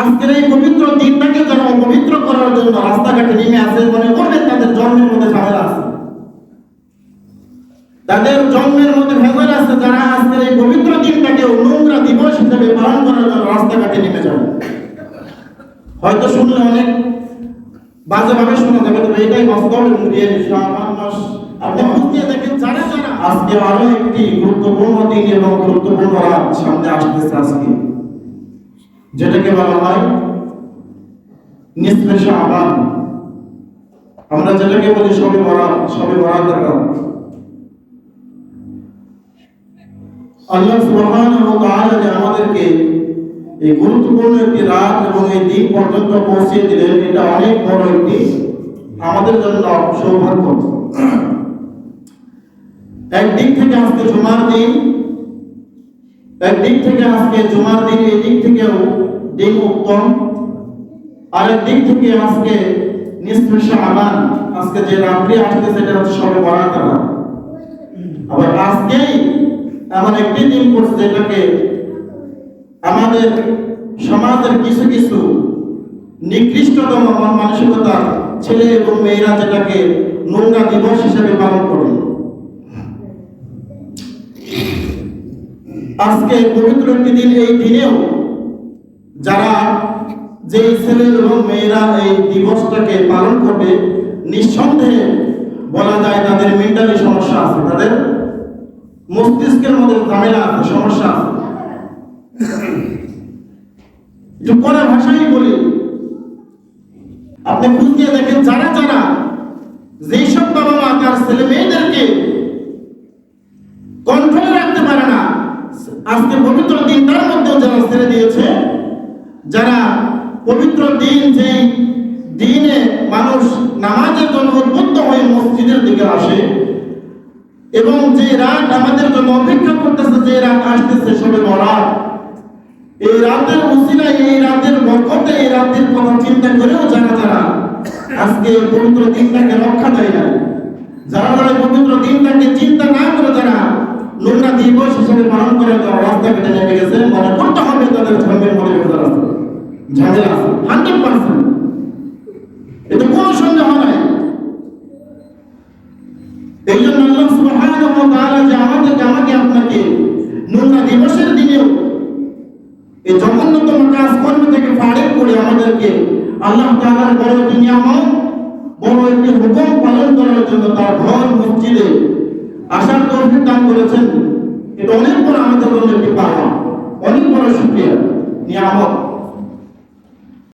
আজকের এই পবিত্র দিনটাকে যারা অপবিত্র করার জন্য রাস্তাঘাটে নেমে আসে, মনে করবেন তাদের জন্মের মধ্যে ঝামেলা আছে, তাদের জন্মের মধ্যে ভেজাল আছে, যারা আজকের এই পবিত্র দিনটাকে নোংরা দিবস হিসেবে পালন করার জন্য রাস্তাঘাটে নেমে যাবে। হয়তো শুনলে অনেক বাজেভাবে শোনা যাবে, তবে এটাই বাস্তব। শাবান মাস আপনি বুঝতে দেখেন, যারা যারা আজকে আরো একটি গুরুত্বপূর্ণ দিন এবং গুরুত্বপূর্ণ রাত সামনে আসতেছে আজকে, যেটাকে বলা হয় নিসফে শাবান, আমরা যেটাকে বলি শবে বরাত। শবে বরাতের রাত আল্লাহ সুবহানাহু ওয়া তাআলা যে আমাদেরকে এই গুরুত্বপূর্ণ একটি রাত এবং এই দিন পর্যন্ত পৌঁছে দিলেন, এটা অনেক বড় একটি আমাদের জন্য সৌভাগ্য। একদিক থেকে আজকে জুমার দিন, একদিক থেকে আজকে জুমার দিন, এই দিক থেকেও দিন উত্তম, আরেক দিক থেকে আজকে নিসফে শাবান, আজকে যে রাত্রি আসছে সেটা হচ্ছে শবে বরাত রাত। আবার আজকেই এমন একটি দিন পড়ছে যেটাকে আমাদের সমাজের কিছু কিছু নিকৃষ্টতম মানসিকতার ছেলে এবং মেয়েরা যেটাকে নোংরা দিবস হিসেবে পালন করে। আজকে পবিত্র একটি দিন, এই দিনেও যারা যেই ছেলে এবং মেয়েরা এই দিবসটাকে পালন করবে, নিঃসন্দেহে বলা যায় তাদের মেন্টালি সমস্যা আছে, তাদের মস্তিষ্কের মধ্যে ঝামেলা আছে, সমস্যা আছে। একটু পরে ভাষাই বলি, আপনি খোঁজ দিয়ে দেখেন, যারা যারা যেই সব বাবা মা তার ছেলে মেয়েদেরকে কন্ট্রোলে রাখতে পারে না, আজকে পবিত্র দিনটার মধ্যেও যারা ছেড়ে দিয়েছে, যারা পবিত্র দিন, যে দিনে মানুষ নামাজের জন্য উদ্বুদ্ধ হয়ে মসজিদের দিকে আসে এবং যে রাত আমাদের জন্য অপেক্ষা করতেছে, যে রাত আসতেছে শবে বরাত, এই রাতের উসিলায়, এই রাতের বরকতে, এই রাতের কথা চিন্তা করেও যারা যারা আজকে পবিত্র দিনটাকে রক্ষা দেয় না, যারা যারা পবিত্র দিনটাকে চিন্তা না করে যারা নোংরা দিবস হিসেবে পালন করে যারা রাস্তাঘাটে নেমে গেছে, মনে করতে হবে তাদের ধর্মের মধ্যে ভেজাল আছে, ঝামেলা আছে 100%। এতে কোনো সন্দেহ নাই। এই জন্য আল্লাহ সুবহানাহু ওয়া তাআলা যে আমাকে আপনাকে নোংরা দিবসের দিনেও এই জঘন্যতম কাজকর্ম থেকে ফারিগ করে আমাদেরকে আল্লাহ তাআলার বড় একটি নিয়ামত, বড় একটি হুকুম পালন করার জন্য তার ঘর মসজিদে আসার তৌফিক দান করেছেন, এটা অনেক বড় আমাদের জন্য একটি পাওয়া, অনেক বড় শুকরিয়া, নিয়ামত।